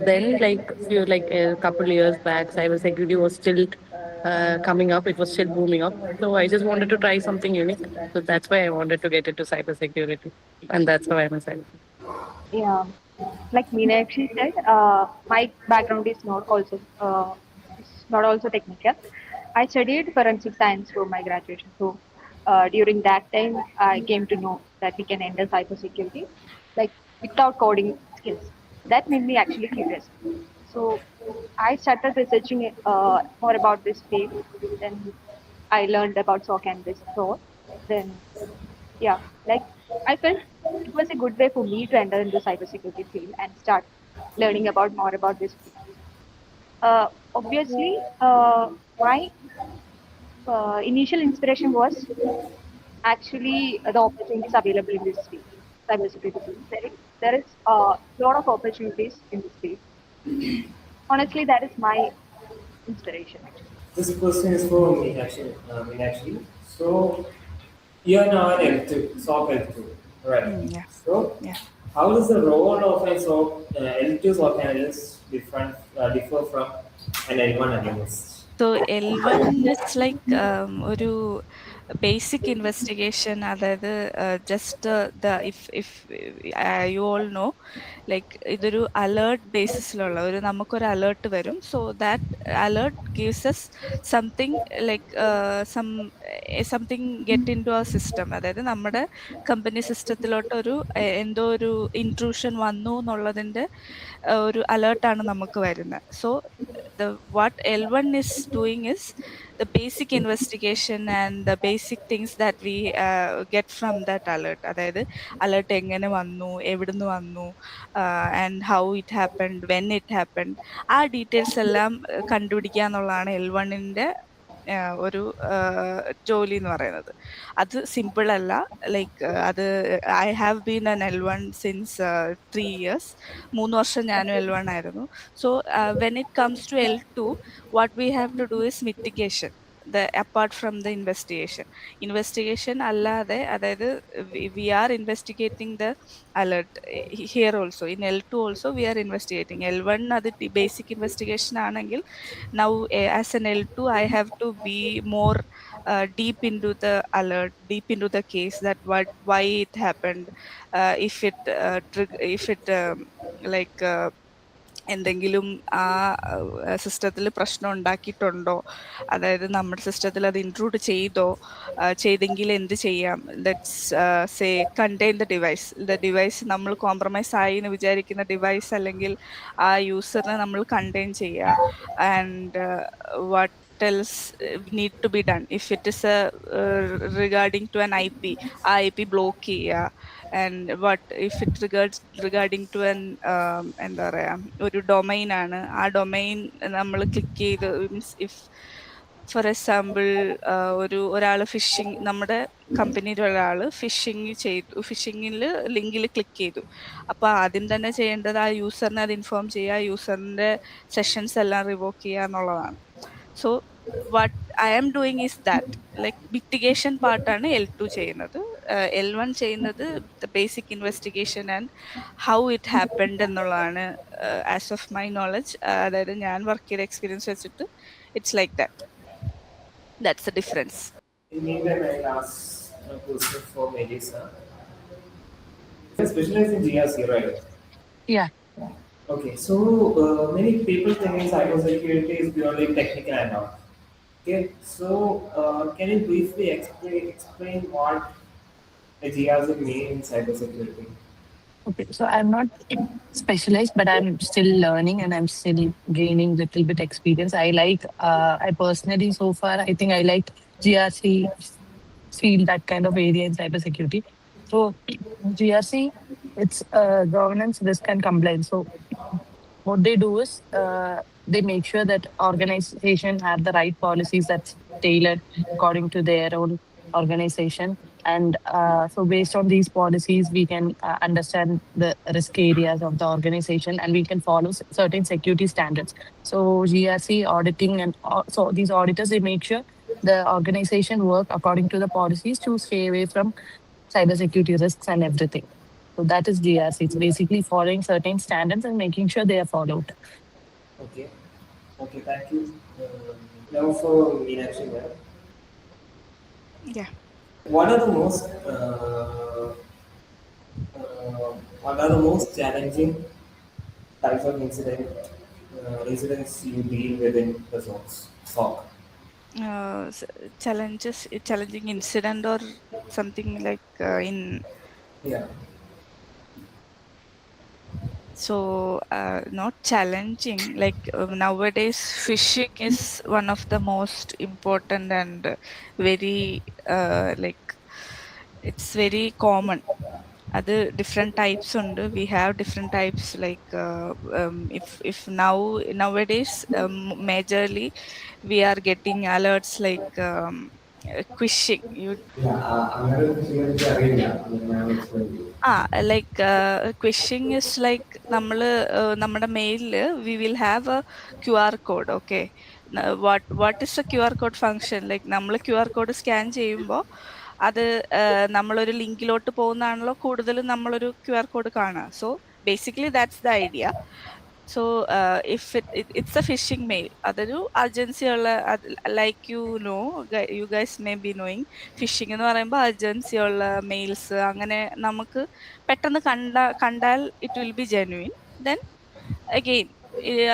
then, like a couple years back, cybersecurity was still coming up. It was still booming up. So I just wanted to try something unique. So that's why I wanted to get into cybersecurity, and that's how I'm a cyber. Yeah, like Meenakshi said, my background is not also technical. I studied forensic science for my graduation. So during that time, I came to know that we can enter cybersecurity, like without coding skills. That made me actually curious. So I started researching more about this field. Then I learned about SOC and this so. Then yeah, like I felt it was a good way for me to enter into cybersecurity field and start learning about more about this field. Obviously, my initial inspiration was actually the opportunities available in this field, cybersecurity field. There is a lot of opportunities in this field. Honestly, that is my inspiration actually. This question is for me actually. So you are now an L2, SOC L2, right? Yeah. So Yeah. how does the role of a SOC L2 SOC analyst differ from an L1 analyst? So L1 is like ഒരു basic investigation, അതായത് just the if you all know, like ഇതൊരു alert ബേസിസിലുള്ള നമുക്കൊരു alert വരും. So that alert gives us something like something get into our system, അതായത് നമ്മുടെ company സിസ്റ്റത്തിലോട്ട് എന്തോ ഒരു intrusion വന്നു എന്നുള്ളതിന്റെ ഒരു അലേർട്ടാണ് നമുക്ക് വരുന്നത്. So what L1 is doing is the basic investigation and the basic things that we get from that alert. അതായത് alert എങ്ങനെ വന്നു, എവിടുന്ന് വന്നു, and how it happened, when it happened, ആ ഡീറ്റെയിൽസ് എല്ലാം കണ്ടുപിടിക്കുക എന്നുള്ളതാണ് L1ന്റെ ഒരു ജോലി എന്ന് പറയുന്നത്. അത് സിമ്പിൾ അല്ല. ലൈക്ക് അത് I have been in L1 since 3 years. 3 വർഷം ഞാനും L1 ആയിരുന്നു. So when it comes to L2, what we have to do is mitigation. Apart from the investigation അല്ലാതെ, അതായത് we are investigating the alert here also. In L2 also we are investigating. L1 അത് basic investigation ആണെങ്കിൽ, now as an L2 I have to be more deep into the alert, deep into the case, that why it happened, if it like എന്തെങ്കിലും ആ സിസ്റ്റത്തിൽ പ്രശ്നം ഉണ്ടാക്കിയിട്ടുണ്ടോ, അതായത് നമ്മുടെ സിസ്റ്റത്തിൽ അത് ഇൻട്രൂഡ് ചെയ്തെങ്കിൽ എന്ത് ചെയ്യാം. Let's say contain the device നമ്മൾ കോംപ്രമൈസ് ആയി എന്ന് വിചാരിക്കുന്ന ഡിവൈസ് അല്ലെങ്കിൽ ആ യൂസറിനെ നമ്മൾ കണ്ടെയ്ൻ ചെയ്യുക. And what else need to be done if it is regarding to an IP, ആ IP ബ്ലോക്ക് ചെയ്യുക. And what if it regarding to an എന്താ പറയാ, ഒരു ഡൊമൈൻ ആണ്, ആ ഡൊമൈൻ നമ്മൾ ക്ലിക്ക് ചെയ്ത്, മീൻസ് ഇഫ് ഫോർ എക്സാമ്പിൾ ഒരാൾ ഫിഷിംഗ്, നമ്മുടെ കമ്പനിയിൽ ഒരാൾ ഫിഷിങ്ങിൽ ലിങ്കിൽ ക്ലിക്ക് ചെയ്തു. അപ്പോൾ ആദ്യം തന്നെ ചെയ്യേണ്ടത് ആ യൂസറിനെ അത് ഇൻഫോം ചെയ്യുക, യൂസറിന്റെ സെഷൻസ് എല്ലാം റിവോക്ക് ചെയ്യുക എന്നുള്ളതാണ്. So what I am doing is that, like mitigation part ആണ് L2 ചെയ്യുന്നത്. L1 ചെയ്യുന്നത് the basic investigation and how it happened എന്നുള്ളതാണ്. As of my knowledge, അതായത് ഞാൻ വർക്ക് ചെയ്ത എക്സ്പീരിയൻസ് വെച്ചിട്ട് it's like that. That's the difference. In meantime, I ask a question for Melissa. You specialize in GRC, right? Yeah. Okay, so many people think cybersecurity is purely technical and all. Okay, so can you briefly explain what a GRC means in cybersecurity? Okay, so I'm not specialized, but I'm still learning and I'm still gaining little bit experience. I personally, so far, I think I like GRC field, that kind of area in cybersecurity. So GRC, it's governance, risk and compliance. So what they do is they make sure that organization have the right policies that's tailored according to their own organization. And so based on these policies, we can understand the risk areas of the organization and we can follow certain security standards. So GRC auditing and so these auditors, they make sure the organization work according to the policies to stay away from cybersecurity risks and everything. So that is GRC. It's basically following certain standards and making sure they are followed. Okay. Okay, thank you. Now for Meenakshi, ma'am. Yeah. What are the most what are the most challenging types of incidents you deal with in the SOC? Challenging incident or something like in. Yeah. So not challenging, like nowadays phishing is one of the most important and very like it's very common. Other different types under we have different types like if nowadays majorly we are getting alerts like phishing. You like quishing is like നമ്മുടെ മെയിലില് we will have a QR code. Okay, what is a QR code function? Like നമ്മൾ QR code scan ചെയ്യുമ്പോൾ അത് നമ്മളൊരു ലിങ്കിലോട്ട് പോകുന്നതാണല്ലോ കൂടുതലും നമ്മളൊരു QR code കാണുക. So basically that's the idea. So if it's a phishing mail, അതൊരു urgency ഉള്ള like you guys may be knowing phishing എന്ന് പറയുമ്പോൾ അർജൻസി ഉള്ള മെയിൽസ് അങ്ങനെ നമുക്ക് പെട്ടെന്ന് കണ്ടാൽ it will be genuine. Then again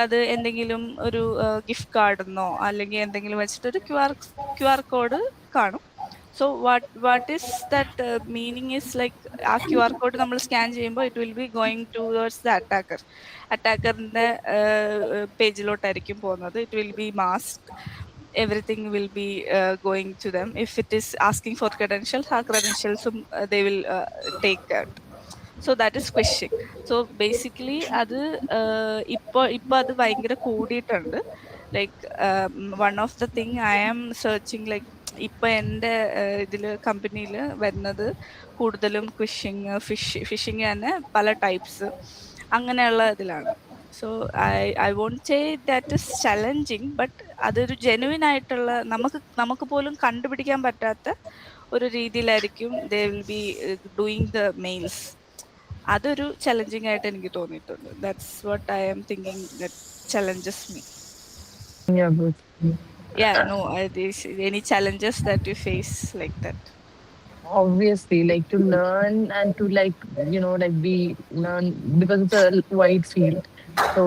അത് എന്തെങ്കിലും ഒരു ഗിഫ്റ്റ് കാർഡെന്നോ അല്ലെങ്കിൽ എന്തെങ്കിലും വെച്ചിട്ട് ഒരു ക്യു ആർ കോഡ് കാണും. So what is that meaning is like ആ ക്യു ആർ കോഡ് നമ്മൾ സ്കാൻ ചെയ്യുമ്പോൾ it will be going towards the അറ്റാക്കറിന്റെ പേജിലോട്ടായിരിക്കും പോകുന്നത്. It will be masked. Everything will be going to them. If it is asking for credentials, our credentials they will take out. So that is phishing. So basically അത് ഇപ്പൊ അത് ഭയങ്കര കൂടിയിട്ടുണ്ട്. Like one of the thing I am searching, like ഇപ്പൊ എൻ്റെ ഇതില് കമ്പനിയിൽ വരുന്നത് കൂടുതലും ഫിഷിങ് തന്നെ പല ടൈപ്സ് അങ്ങനെയുള്ള ഇതിലാണ്. So I won't say that is challenging, but അതൊരു ജെനുവിൻ ആയിട്ടുള്ള നമുക്ക് പോലും കണ്ടുപിടിക്കാൻ പറ്റാത്ത ഒരു രീതിയിലായിരിക്കും they will be doing the mails. അതൊരു ചലഞ്ചിങ് ആയിട്ട് എനിക്ക് തോന്നിയിട്ടുണ്ട്. That's what I am thinking that challenges me. Yeah, good. Yeah, no, any challenges that you face like that? Obviously, like to learn and to like, like be learn because it's a wide field. So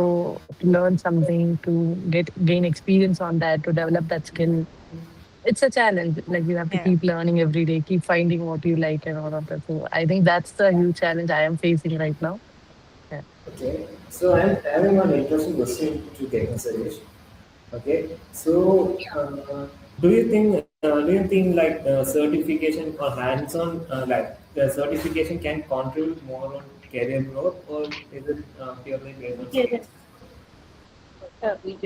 to learn something, to gain experience on that, to develop that skill, it's a challenge. Like you have to Yeah. keep learning every day, keep finding what you like and all of that. So I think that's the huge challenge I am facing right now. Yeah. Okay. So I'm having one interesting question to get Suresh. Okay. So do you think like certification or hands-on like the certification can contribute more on career growth, or is it purely based on skills?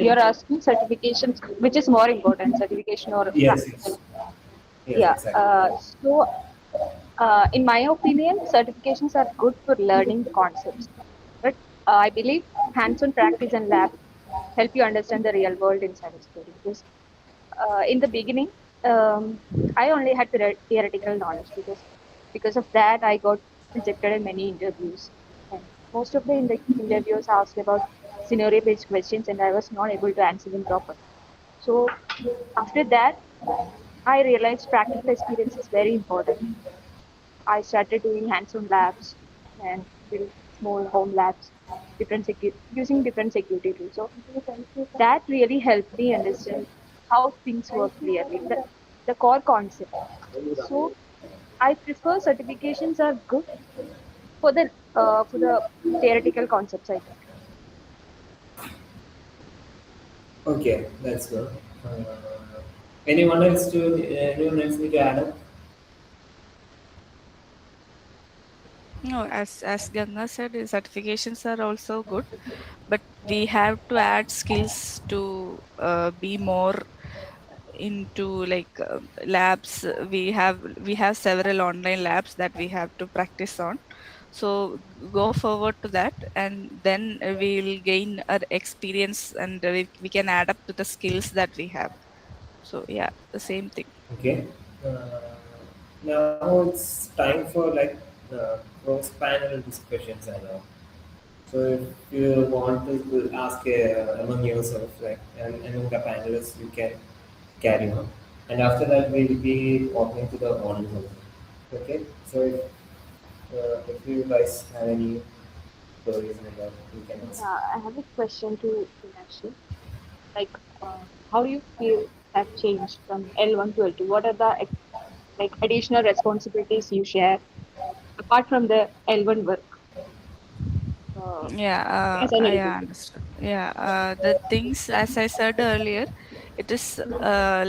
You're asking certifications, which is more important, certification or Yes. practical? Yes. Yeah. Exactly. In my opinion, certifications are good for learning the concepts, but I believe hands-on practice and lab help you understand the real world in cybersecurity. Because in the beginning, I only had theoretical knowledge because of that I got rejected in many interviews. And most of the interviews asked about scenario-based questions, and I was not able to answer them properly. So after that, I realized practical experience is very important. I started doing hands-on labs and build small home labs, using different security tools. So that really helped me understand how things work clearly, the core concept. So I prefer certifications are good for the theoretical concepts, I think. Okay, that's good. Anyone else need to add up? No, as Ganga said, certifications are also good, but we have to add skills to be more into like labs. We have several online labs that we have to practice on. So go forward to that, and then we'll gain our experience, and we can add up to the skills that we have. So yeah, the same thing. Okay. Uh, Now it's time for like cross-panel discussions and all. So if you want to ask among yourself, like among the panelists, you can carry on. And after that, we will be opening to the audience also. Okay. So if you guys have any stories like that, you can ask. I have a question to Meenakshi. Like, how you feel have changed from L1 to L2? What are the like additional responsibilities you share apart from the L1 work Yeah, as an I L2? understood. Yeah, the things, as I said earlier, it is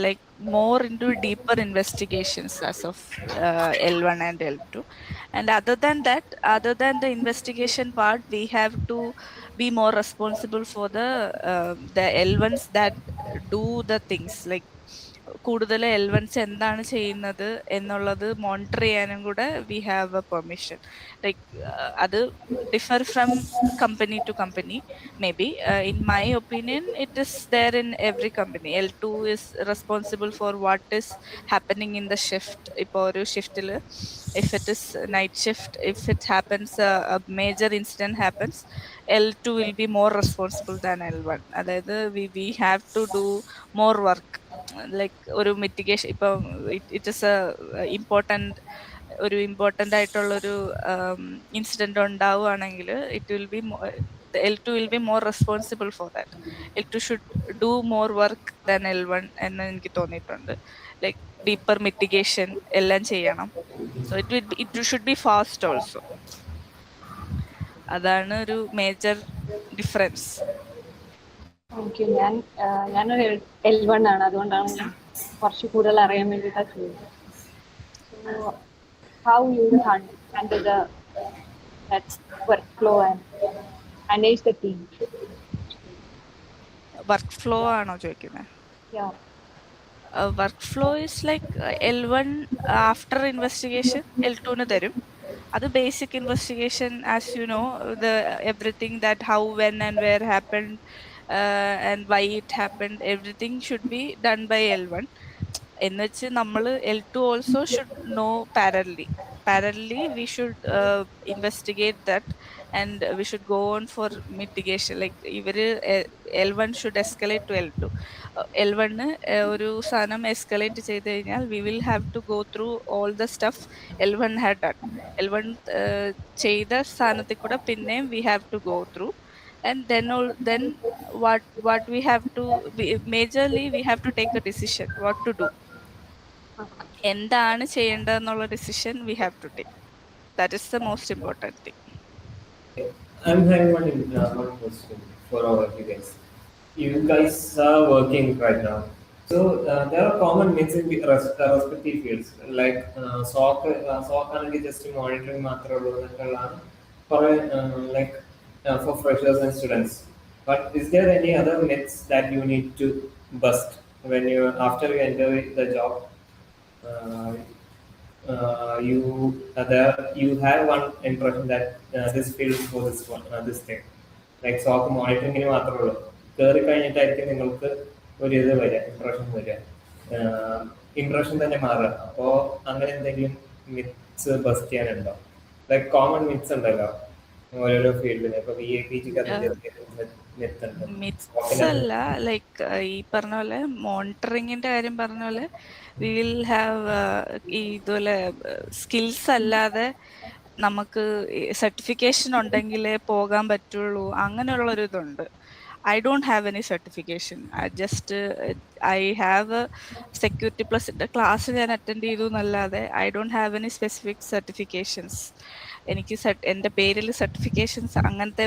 like more into deeper investigations as of L1 and L2. And other than that, other than the investigation part, we have to be more responsible for the L1s that do the things like കൂടുതൽ എൽവൻസ് എന്താണ് ചെയ്യുന്നത് എന്നുള്ളത് monitor ചെയ്യാനും കൂടെ we have A permission like അത് differ from company to company maybe in my opinion it is there in every company. L2 is responsible for what is happening in the shift. Ipo oru shift if it is night shift, if it happens a major incident happens, L2 will be more responsible than L1. അതായത് we have to do more work like ഒരു mitigation ഇപ്പം it is a important ഒരു important ആയിട്ടുള്ളൊരു incident ഉണ്ടാവുകയാണെങ്കിൽ it will B L2 will be more responsible for that. L2 should do more work than L1 എന്ന് എനിക്ക് തോന്നിയിട്ടുണ്ട്. Like deeper mitigation എല്ലാം ചെയ്യണം. So it should be fast also. അതാണ് ഒരു മേജർ ഡിഫറൻസ്. ഓക്കെ, ഞാനൊരു L1 ആണ്, അതുകൊണ്ടാണ് ഞാൻ കുറച്ച് കൂടുതൽ അറിയാൻ വേണ്ടിയിട്ടാണ് ചോദിച്ചത്. So how you handle that workflow and manage the team? Work flow ആണോ ചോദിക്കുന്നത്? Yeah. Workflow is like L1 after investigation L2 ന് തരും. അത് basic investigation as you know the everything that how when and where happened and why it happened, everything should be done by L1. എന്ന് വെച്ച് നമ്മൾ L2 also should know parallelly we should investigate that and we should go on for mitigation. Like ഇവര് L1 should escalate to L2. L1 ഒരു സാധനം escalate ചെയ്ത് കഴിഞ്ഞാൽ we will have to go through all the stuff L1 had done. L1 ചെയ്ത സ്ഥാനത്തിൽ കൂടെ പിന്നെയും we have to go through, and then what we have to majorly we have to take a decision what to do. എന്താണ് ചെയ്യേണ്ടതെന്നുള്ള decision we have to take. That is the most important thing. I'm having one question for all of you guys. You guys are working right now. So there are common myths in the respective fields. Like SOC ആണെങ്കിൽ just monitoring മാത്രമേ ഉള്ളൂ എന്നുള്ളതാണ് കുറെ like for freshers and students. But is there any other myths that you need to bust when you after you enter the job? Uh, you have one impression that this field is for this one this thing like SOC മോണിറ്ററിങ്ങിന് മാത്രമേ ഉള്ളൂ. കയറി കഴിഞ്ഞിട്ടായിരിക്കും നിങ്ങൾക്ക് ഒരു ഇത് വരിക, impression തന്നെ മാറുക. അപ്പോൾ അങ്ങനെ എന്തെങ്കിലും മിത്സ് ബസ്റ്റ് ചെയ്യാനുണ്ടോ? ലൈക്ക് കോമൺ മിത്സ് ഉണ്ടല്ലോ ഓരോരോ ഫീൽഡിന്. ഇപ്പൊ മിത്സ് അല്ല, ലൈക്ക് ഈ പറഞ്ഞ പോലെ മോണിറ്ററിങ്ങിന്റെ കാര്യം പറഞ്ഞ പോലെ വി വിൽ ഹാവ് ഈ ഇതുപോലെ സ്കിൽസ് അല്ലാതെ നമുക്ക് സർട്ടിഫിക്കേഷൻ ഉണ്ടെങ്കിലേ പോകാൻ പറ്റുള്ളൂ അങ്ങനെയുള്ളൊരു ഇതുണ്ട്. I don't have any certification. I have a security plus class ഞാൻ അറ്റൻഡ് ചെയ്തു എന്നല്ലാതെ I don't have any specific certifications. എനിക്ക് എൻ്റെ പേരിൽ സർട്ടിഫിക്കേഷൻസ് അങ്ങനത്തെ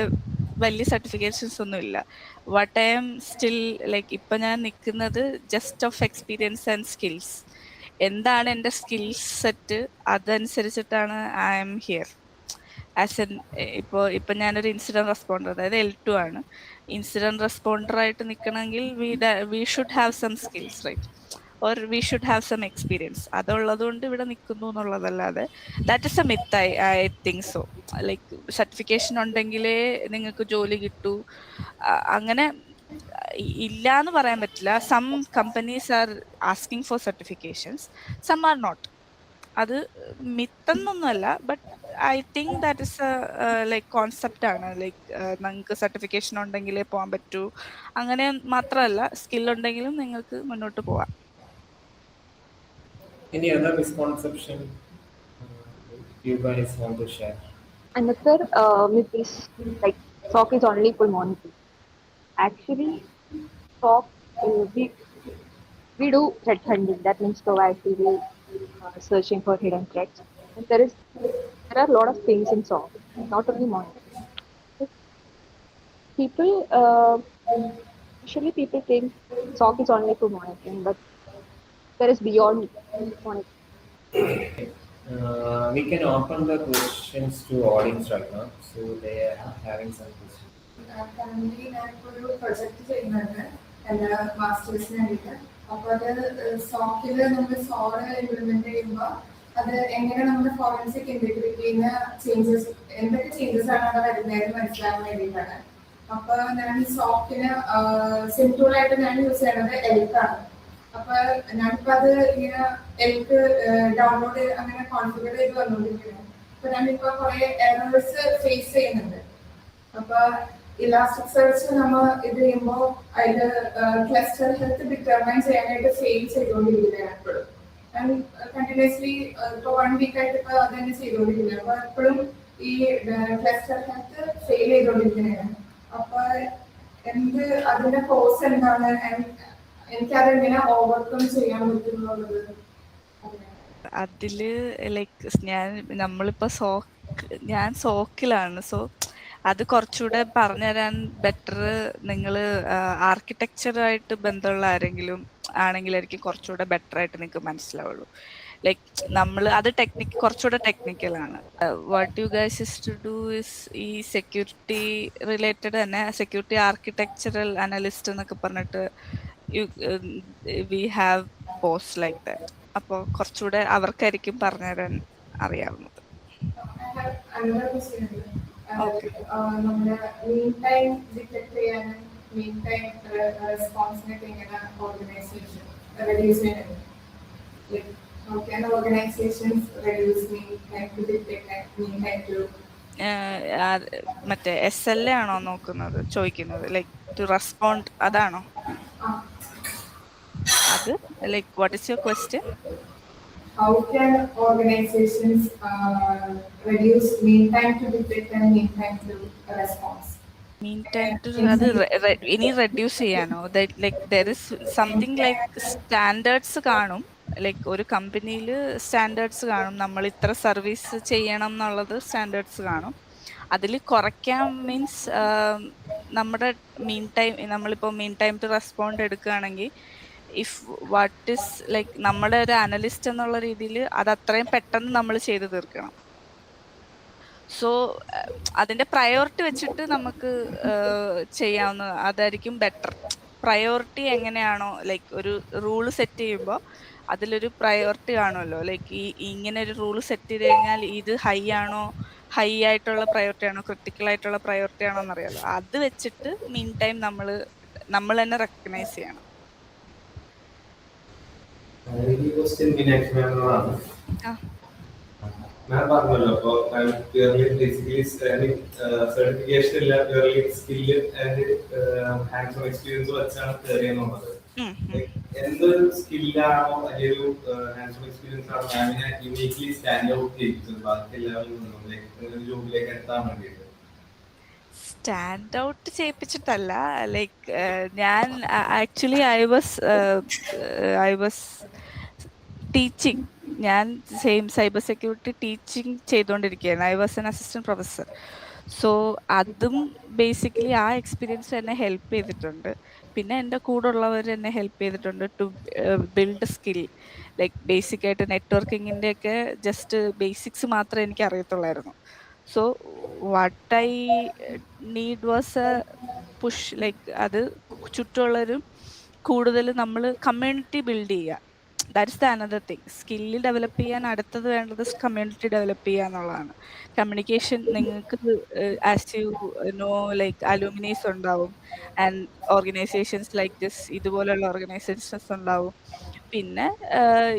വലിയ സർട്ടിഫിക്കേഷൻസ് ഒന്നും ഇല്ല. What I am still like ഇപ്പം ഞാൻ നിൽക്കുന്നത് just of experience and skills. എന്താണ് എൻ്റെ സ്കിൽസ് സെറ്റ് അതനുസരിച്ചിട്ടാണ് I am here as an. ഇപ്പം ഞാനൊരു ഇൻസിഡൻറ്റ് റെസ്പോണ്ടർ, അതായത് L2 ആണ്. ഇൻസിഡൻറ്റ് റെസ്പോണ്ടർ ആയിട്ട് നിൽക്കണമെങ്കിൽ we should have some skills, right, or we should have some experience. അതുള്ളത് കൊണ്ട് ഇവിടെ നിൽക്കുന്നു എന്നുള്ളതല്ലാതെ that is a myth. I think so. Like certification ഉണ്ടെങ്കിലേ നിങ്ങൾക്ക് ജോലി കിട്ടൂ അങ്ങനെ ഇല്ല എന്ന് പറയാൻ പറ്റില്ല. Some companies are asking for certifications, some are not. അത് മിത്തെന്നൊന്നുമല്ല, but I think that is like concept ആണ്. ലൈക്ക് നിങ്ങൾക്ക് സർട്ടിഫിക്കേഷൻ ഉണ്ടെങ്കിലേ പോകാൻ പറ്റൂ, അങ്ങനെ മാത്രമല്ല, സ്കിൽ ഉണ്ടെങ്കിലും നിങ്ങൾക്ക് മുന്നോട്ട് പോവാം. Any other misconception you guys want to share? Another myth is like SOC is only for monitoring. Actually, SOC we do threat hunting. That means proactively searching for hidden threats. And there are a lot of things in SOC, not only monitoring. People usually people think SOC is only for monitoring, but there is beyond monitoring. We can open the questions to audience right now. So they are having some questions. Current ഞാനിപ്പോൾ ഒരു project ചെയ്യുന്നുണ്ട് എൻ്റെ മാസ്റ്റേഴ്സിന് വേണ്ടിയിട്ട്. അപ്പോൾ അത് സോക്കിൽ നമ്മൾ sore implement ചെയ്യുമ്പോൾ അത് എങ്ങനെ നമ്മുടെ ഫോറൻസിക് ഇന്റഗ്രിറ്റിന്ന് ചേഞ്ചസ്, എന്തൊക്കെ ചേഞ്ചസ് ആണ് അവിടെ വരുന്നതെന്ന് മനസ്സിലാക്കാൻ വേണ്ടിയിട്ടാണ്. അപ്പോൾ ഞാൻ ഈ സോക്കിന് സിംപിളായിട്ട് ഞാൻ യൂസ് ചെയ്യുന്നത് എൽക്കാണ്. അപ്പൊ ഞാനിപ്പോ അത് ഇങ്ങനെ എനിക്ക് ഡൗൺലോഡ് അങ്ങനെ കോൺഫിഗർ ചെയ്ത് വന്നുകൊണ്ടിരിക്കുന്നു. അപ്പൊ ഞാനിപ്പോ കുറെ എറേഴ്സ് ഫേസ് ചെയ്യുന്നുണ്ട്. അപ്പൊ ഇലാസ്റ്റിക് സെർച്ച് നമ്മൾ ഇത് ചെയ്യുമ്പോൾ അതിൽ ക്ലസ്റ്റർ ഹെൽത്ത് ഡിറ്റർമൈൻ ചെയ്യാനായിട്ട് ഫെയിൽ ചെയ്തുകൊണ്ടിരിക്കുകയാണ് എപ്പോഴും. ഞാൻ കണ്ടിന്യൂസ്ലി ഇപ്പോൾ 1 വീക്കായിട്ട് ഇപ്പൊ അത് തന്നെ ചെയ്തുകൊണ്ടിരിക്കുന്നത്. അപ്പൊ എപ്പോഴും ഈ ക്ലസ്റ്റർ ഹെൽത്ത് ഫെയിൽ ചെയ്തുകൊണ്ടിരിക്കുന്നതാണ്. അപ്പൊ എന്ത് അതിന്റെ കോഴ്സ് എന്താണ്, എനിക്കതെങ്ങനെ ഓവർകം ചെയ്യാൻ പറ്റും എന്നുള്ളത്. അതില് ലൈക്ക് നമ്മളിപ്പോ ഞാൻ സോക്കിലാണ്. സോ അത് കുറച്ചുകൂടെ പറഞ്ഞുതരാൻ ബെറ്റർ നിങ്ങൾ ആർക്കിടെക്ചറായിട്ട് ബന്ധമുള്ള ആരെങ്കിലും ആണെങ്കിലായിരിക്കും കുറച്ചുകൂടെ ബെറ്റർ ആയിട്ട് നിങ്ങൾക്ക് മനസ്സിലാവുള്ളൂ. ലൈക്ക് നമ്മൾ അത് കുറച്ചുകൂടെ ടെക്നിക്കലാണ്. What you guys is to do is ഈ സെക്യൂരിറ്റി റിലേറ്റഡ് തന്നെ സെക്യൂരിറ്റി ആർക്കിടെക്ചറൽ അനലിസ്റ്റ് എന്നൊക്കെ പറഞ്ഞിട്ട് we have post like that. അപ്പോൾ കുറച്ചുകൂടെ അവർക്കായിരിക്കും പറഞ്ഞുതരാൻ അറിയാവുന്നത്. Okay. നമ്മുടെ മീൻ ടൈം ഡിറ്റക്ട് ചെയ്യാനും മീൻ ടൈം റെസ്പോൺസിനൊക്കെ എങ്ങനെ ഓർഗനൈസേഷൻ റെഡ്യൂസ് ചെയ്യുന്നത്? How can organizations reduce mean time to detect mean time to മറ്റേ SLA ആണോ നോക്കുന്നത്, ചോദിക്കുന്നത്? ലൈക്ക് ടു റെസ്പോണ്ട് അതാണോ? അത് like what is your question? How can organizations reduce mean time to detect and mean time to response? Mean time to അത് ഇനി reduce ചെയ്യാനോ? Like there is something like standards കാണും. Like ഒരു കമ്പനിയിൽ standards കാണും, നമ്മൾ ഇത്ര സർവീസ് ചെയ്യണം എന്നുള്ളത് സ്റ്റാൻഡേർഡ്സ് കാണും. അതിൽ കുറയ്ക്കാൻ മീൻസ് നമ്മുടെ നമ്മളിപ്പോൾ മീൻ ടൈം ടു റെസ്പോണ്ട് എടുക്കുകയാണെങ്കിൽ, ഇഫ് വാട്ട് ഇസ് ലൈക്ക് നമ്മുടെ ഒരു അനലിസ്റ്റ് എന്നുള്ള രീതിയിൽ അത് അത്രയും പെട്ടെന്ന് നമ്മൾ ചെയ്ത് തീർക്കണം. സോ അതിന്റെ പ്രയോറിറ്റി വെച്ചിട്ട് നമുക്ക് ചെയ്യാവുന്ന അതായിരിക്കും ബെറ്റർ. പ്രയോറിറ്റി എങ്ങനെയാണോ, ലൈക്ക് ഒരു റൂള് സെറ്റ് ചെയ്യുമ്പോൾ അതിലൊരു പ്രയോറിറ്റി കാണുമല്ലോ. ലൈക്ക് ഇങ്ങനെ ഒരു റൂള് സെറ്റ് ചെയ്ത് കഴിഞ്ഞാൽ ഇത് ഹൈ ആയിട്ടുള്ള പ്രയോറിറ്റി ആണോ, ക്രിട്ടിക്കൽ ആയിട്ടുള്ള പ്രയോറിറ്റി ആണോ എന്നറിയാലോ. അത് വെച്ചിട്ട് മീൻ ടൈം നമ്മൾ തന്നെ റെക്കഗ്നൈസ് ചെയ്യണം. ഞാൻ പറഞ്ഞല്ലോ, അപ്പൊ ബേസിക്കലി സർട്ടിഫിക്കേഷൻ ഇല്ല, skill and hands on experience വെച്ചാണ് കയറിയെന്നുള്ളത്. എന്തൊരു സ്കില്ലാണോ അല്ലെങ്കിൽ ഒരു ഹാൻഡ്സ് ഓൺ എക്സ്പീരിയൻസ് ആണോ മാമിനെ യൂണിക്ലി സ്റ്റാൻഡ് ഔട്ട് ചെയ്യിച്ചത് ബാക്കി എല്ലാവരും നിന്നും ജോബിലേക്ക് എത്താൻ വേണ്ടിയിട്ട്? സ്റ്റാൻഡ് ഔട്ട് ചെയ്യിപ്പിച്ചിട്ടല്ല. ലൈക്ക് ഞാൻ ആക്ച്വലി ഐ വാസ് ടീച്ചിങ്. ഞാൻ സൈബർ സെക്യൂരിറ്റി ടീച്ചിങ് ചെയ്തുകൊണ്ടിരിക്കുകയാണ്. I was an assistant professor. So അതും ബേസിക്കലി ആ എക്സ്പീരിയൻസ് എന്നെ ഹെൽപ്പ് ചെയ്തിട്ടുണ്ട്. പിന്നെ എൻ്റെ കൂടെ ഉള്ളവർ എന്നെ ഹെൽപ്പ് ചെയ്തിട്ടുണ്ട് to build skill. Like basic ആയിട്ട് നെറ്റ്വർക്കിങ്ങിൻ്റെ ഒക്കെ ജസ്റ്റ് ബേസിക്സ് മാത്രമേ എനിക്ക് അറിയത്തുള്ളായിരുന്നു. So what I need was a push. Like അത് ചുറ്റുമുള്ളവരും കൂടുതൽ നമ്മൾ കമ്മ്യൂണിറ്റി ബിൽഡ് ചെയ്യുക. That's the another thing. Skill develop ചെയ്യാൻ അടുത്തത് വേണ്ടത് കമ്മ്യൂണിറ്റി ഡെവലപ്പ് ചെയ്യുക എന്നുള്ളതാണ്. കമ്മ്യൂണിക്കേഷൻ നിങ്ങൾക്ക് ആസ് യു നോ ലൈക്ക് അലൂമിനീസ് ഉണ്ടാവും, ആൻഡ് ഓർഗനൈസേഷൻസ് ലൈക്ക് ദിസ്, ഇതുപോലെയുള്ള ഓർഗനൈസേഷൻസ് ഉണ്ടാവും. പിന്നെ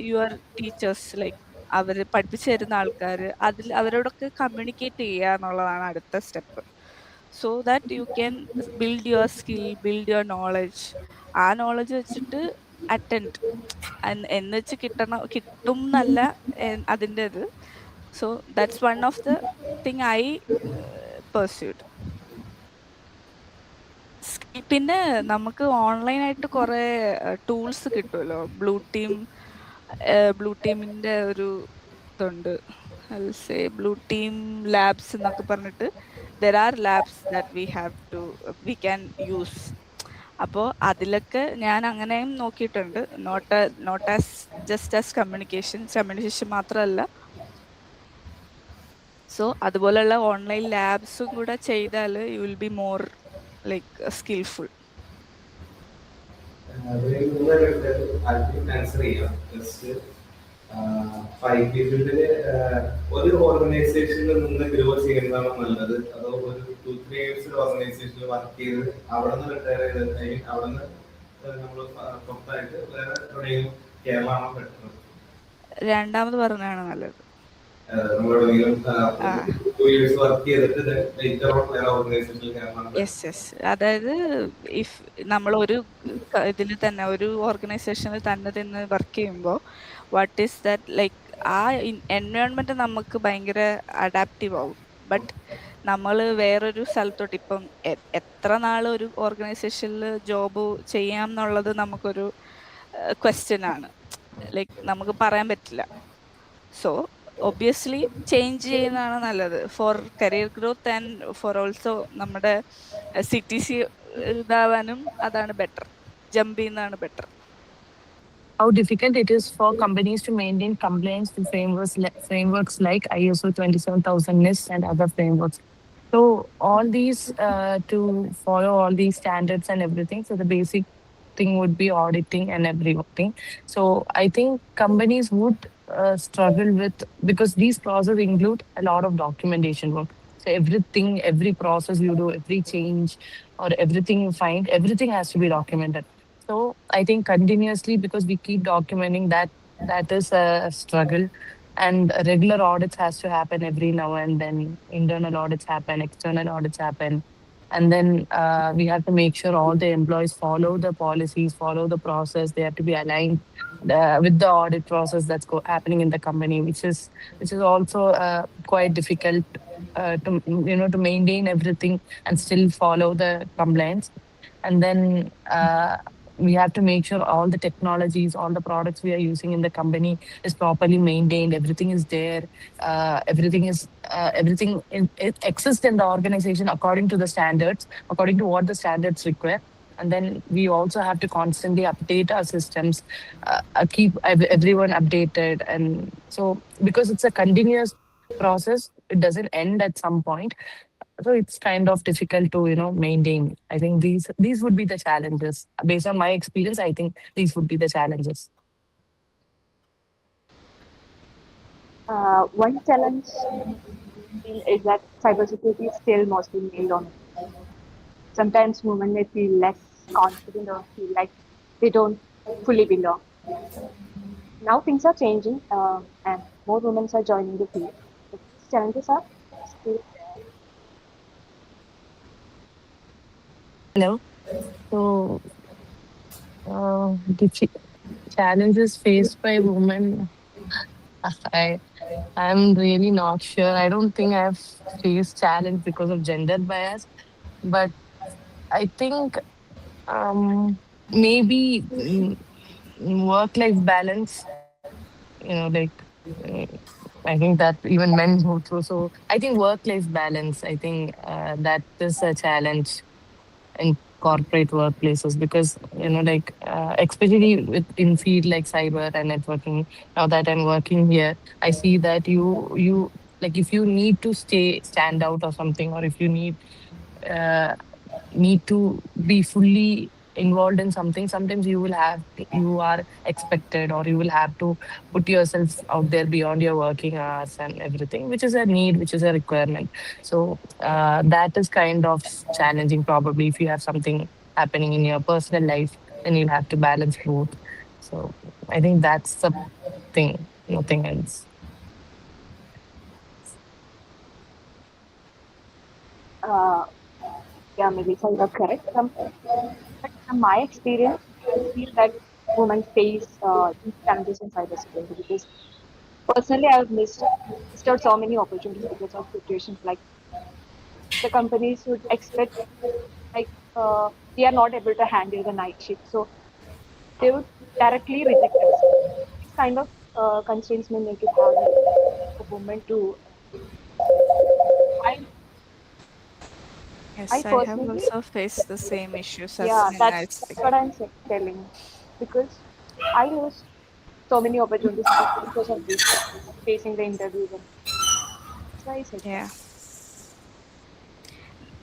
യുവർ ടീച്ചേഴ്സ് ലൈക്ക് അവര് പഠിപ്പിച്ചു തരുന്ന ആൾക്കാര് അവരോടൊക്കെ കമ്മ്യൂണിക്കേറ്റ് ചെയ്യുക എന്നുള്ളതാണ് അടുത്ത step. So that you can build your skill, build your knowledge. ആ നോളജ് വെച്ചിട്ട് അറ്റൻഡ് എന്ന് വെച്ച് കിട്ടും എന്നല്ല അതിൻ്റെ ഇത്. So that's one of the thing I pursued. പിന്നെ നമുക്ക് ഓൺലൈനായിട്ട് കുറേ ടൂൾസ് കിട്ടുമല്ലോ. ബ്ലൂ ടീമിൻ്റെ ഒരു ഇതുണ്ട്, ബ്ലൂ ടീം ലാബ്സ് എന്നൊക്കെ പറഞ്ഞിട്ട് there are labs that we can use. അപ്പോൾ അതിലൊക്കെ ഞാൻ അങ്ങനെയും നോക്കിയിട്ടുണ്ട്. Not as just as communication മാത്രമല്ല. സോ അതുപോലെയുള്ള ഓൺലൈൻ ലാബ്സും കൂടെ ചെയ്താൽ you will be more like skillful. Answer ചെയ്യാം. ജസ്റ്റ് ഐ.ടി ഫീൽഡില് ഒരു ഓർഗനൈസേഷനിൽ നിന്ന് ഗ്രോ ചെയ്യുന്നതാണ് നല്ലത്, അതോ ഒരു 2-3 ഇയേഴ്സ് ഓർഗനൈസേഷനിൽ വർക്ക് ചെയ്ത് അവിടെ നിന്ന് റിട്ടയർ ചെയ്ത് അവിടെ നിന്ന് നമ്മൾ പുറത്തായിട്ട് വേറെ എവിടെയെങ്കിലും കേരളമാണോ ബെറ്റർ? രണ്ടാമത് പറഞ്ഞാണ് നല്ലത്. അതായത് ഇഫ് നമ്മൾ ഒരു ഇതിൽ തന്നെ ഒരു ഓർഗനൈസേഷനിൽ തന്നെ വർക്ക് ചെയ്യുമ്പോൾ വാട്ട് ഈസ് ദാറ്റ് ലൈക്ക് ആ എൻവയോൺമെന്റ് നമുക്ക് ഭയങ്കര അഡാപ്റ്റീവ് ആവും. ബട്ട് നമ്മൾ വേറൊരു സ്ഥലത്തോട്ട് ഇപ്പം എത്ര നാൾ ഒരു ഓർഗനൈസേഷനിൽ ജോബ് ചെയ്യാം എന്നുള്ളത് നമുക്കൊരു ക്വസ്റ്റ്യൻ ആണ്. ലൈക്ക് നമുക്ക് പറയാൻ പറ്റില്ല. സോ ഒബ്വിയസ്ലി ചേഞ്ച് ചെയ്യുന്നതാണ് നല്ലത് for career growth and for also നമ്മുടെ CTC ഇതാവാനും അതാണ് ബെറ്റർ. ജമ്പ് ചെയ്യുന്നതാണ് better. How difficult it is for companies to maintain compliance with frameworks like ISO 27000 NIST and other frameworks. So all these to follow all these standards and everything. So the basic thing would be auditing and everything. So I think companies would struggle with, because these processes include a lot of documentation work. So everything, every process you do, every change or everything you find, everything has to be documented. So I think continuously, because we keep documenting that, that is a struggle. And regular audits has to happen every now and then. Internal audits happen, external audits happen. And then we have to make sure all the employees follow the policies, follow the process. They have to be aligned with the audit process that's happening in the company, which is also quite difficult to to maintain everything and still follow the compliance. And then we have to make sure all the technologies, all the products we are using in the company is properly maintained. Everything is there. It exists in the organization according to the standards, according to what the standards require. And then we also have to constantly update our systems, keep everyone updated. And so, because it's a continuous process, it doesn't end at some point. So it's kind of difficult to maintain. I think these would be the challenges. Based on my experience, I think these would be the challenges. One challenge is that cybersecurity is still mostly male dominated. Sometimes women may feel less confident or feel like they don't fully belong. Now things are changing, and more women are joining the field. But these challenges are still there. Hello. So the challenges faced by women, I'm really not sure. I don't think I've faced challenge because of gender bias, but I think maybe work-life balance. Like I think that even men go through. So I think work-life balance. I think that is a challenge in corporate workplaces, because especially in field like cyber and networking. Now that I'm working here, I see that you like, if you need to stand out or something, or if you uh, need to be fully involved in something, sometimes you are expected, or you will have to put yourself out there beyond your working hours and everything, which is a need, which is a requirement. So that is kind of challenging, probably, if you have something happening in your personal life, then you'll have to balance both. So I think that's the thing, nothing else. Uh, yeah, maybe if I'm not correct. But from my experience, I feel that women face these challenges in cybersecurity because personally, I've missed out so many opportunities because of situations like the companies would expect like we are not able to handle the night shift, so they would directly reject us. These kind of constraints may make it harder for women to. I Yes, I I have personally, also faced the same issues as yeah, men. that's what I'm telling because I lost so many opportunities because of this facing the interviews and that's why I said that. Yeah,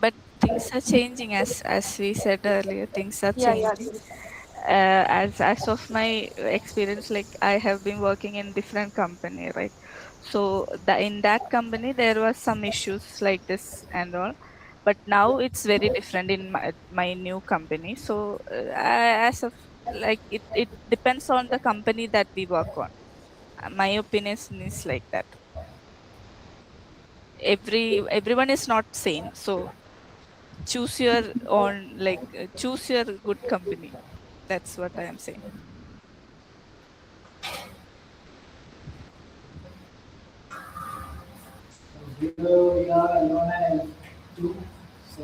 but things are changing, as we said earlier. Things are Yeah, yeah, changing. true. As of my experience, like I have been working in different company, right? So in that company there was some issues like this and all, but now it's very different in my new company. So as of like it depends on the company that we work on. My opinion is like that. Everyone is not same, so choose your own, like choose your good company. That's what I am saying. We are alone and two. So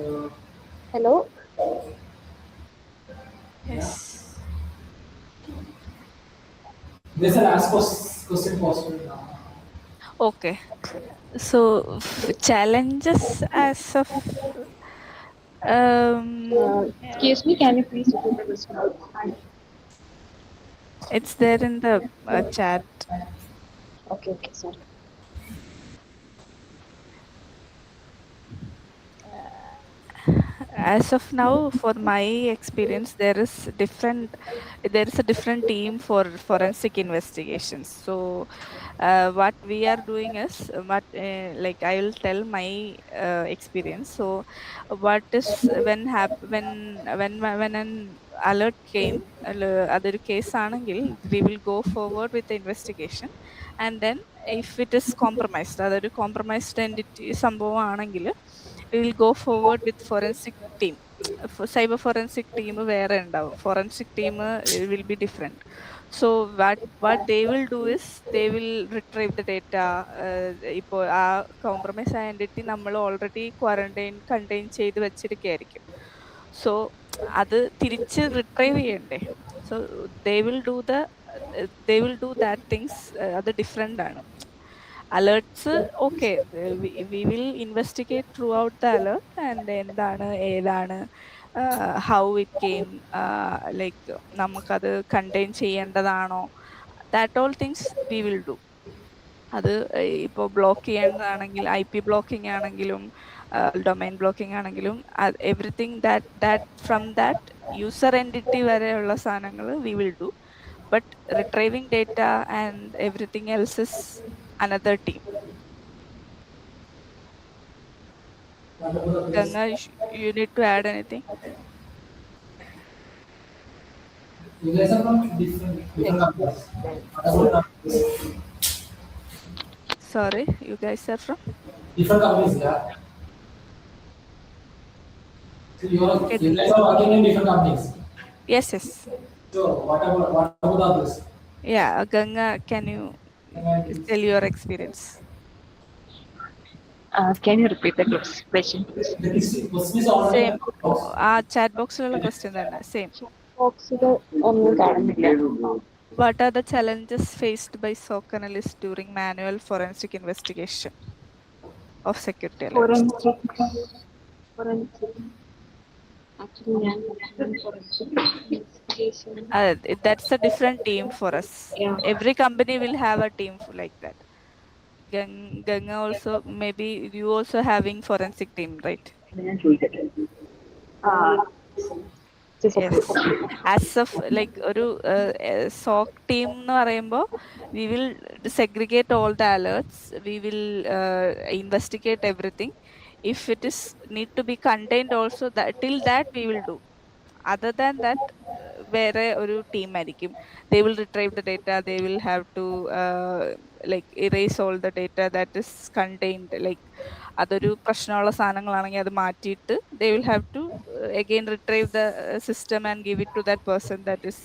Hello. yeah. Yes. There's a last question possible now. Okay. So challenges as of Excuse me, can you please repeat the question? it's there in the chat. Okay, okay, sorry. As of now, for my experience, there is a different team for forensic investigations. So what we are doing is what like I will tell my experience. So what is when an alert came, other case ആണെങ്കിൽ we will go forward with the investigation, and then if it is compromised, അതൊരു compromised entity സംഭവം ആണെങ്കിൽ we will go forward with forensic team. Cyber forensic team വേറെ ഉണ്ടാവും, forensic team will be different. So what they will do is they will retrieve the data. ഇപ്പോൾ ആ compromise identity നമ്മൾ already quarantine contain ചെയ്ത് വെച്ചിരിക്കുകയായിരിക്കും. So അത് തിരിച്ച് retrieve ചെയ്യണ്ടേ? So they will do the they will do that things. അത് different ആണ്. Alerts okay, we will investigate throughout the alert and എന്താണ് ഏതാണ് ഹൗ ഇറ്റ് കെയിം, ലൈക്ക് നമുക്കത് കണ്ടെയ്ൻ ചെയ്യേണ്ടതാണോ, that all things we will do. അത് ഇപ്പോൾ block ചെയ്യേണ്ടതാണെങ്കിൽ IP blocking ആണെങ്കിലും ഡൊമൈൻ ബ്ലോക്കിംഗ് ആണെങ്കിലും everything that from that user entity വരെയുള്ള സാധനങ്ങൾ we will do. But retrieving data and everything else is another team. Ganga, you need to add anything? You guys are from different companies. What about companies? Sorry, you guys are from? Different companies, yeah. So Can, you guys are working in different companies. yes, yes. So what about others? Yeah, Ganga, can you tell your experience? Can you repeat the question, please? The question is already in Same. the box. ആ chat ബോക്സിലുള്ള question തന്നെ same. ബോക്സിൽ ഒന്നും കാണുന്നില്ല. What are the challenges faced by SOC analysts during manual forensic investigation of security alerts? Forensic actually ഞാൻ forensic investigation. That's a different team for us. Every company will have a team like that. Ganga also, maybe you also having forensic team, right? ഞാൻ ചോദിക്കട്ടെ. Yes. As of like ഒരു SOC team എന്ന് പറയുമ്പോൾ we will segregate all the alerts, we will investigate everything. If it is need to be contained also, that till that we will do. Other than that, വേറെ ഒരു team ആയിരിക്കും. They will retrieve the data, they will have to like erase all the data that is contained, like അതൊരു പ്രശ്നമുള്ള സാധനങ്ങളാണെങ്കിൽ അത് മാറ്റിയിട്ട് they will have to again retrieve the system and give it to that person that is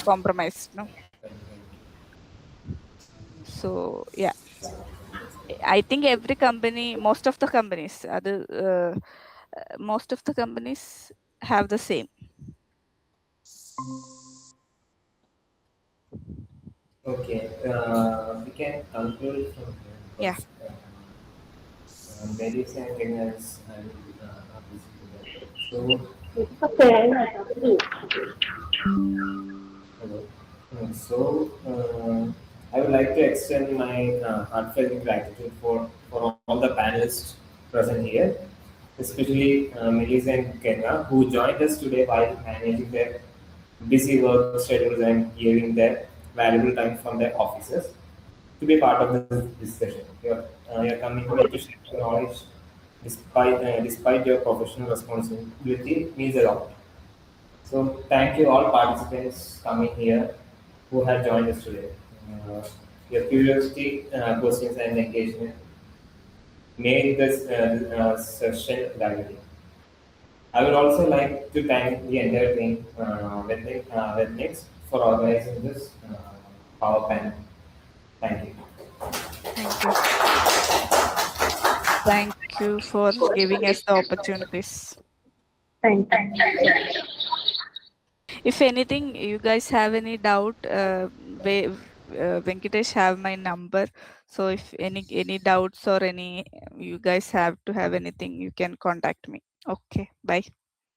compromised, no? So yeah, I think every company, most of the companies have the same. Okay, we can conclude from here. Yeah. Ladies and gentlemen, so hello. I would like to extend my heartfelt gratitude for all the panelists present here, especially Melissa and Kenya, who joined us today while managing their busy work schedules and giving their valuable time from their offices to be part of this discussion. Your commitment to share knowledge despite your professional responsibility means a lot. So thank you all participants coming here who have joined us today. Uh, your curiosity, questions and engagement made this session valuable. I would also like to thank the entire team Vethnix for organizing this power panel. Thank you. Thank you. Thank you for giving us the opportunities. Thank you. If anything, you guys have any doubt, Venkatesh have my number. So if any doubts or any you guys have to have anything, you can contact me. Okay, bye.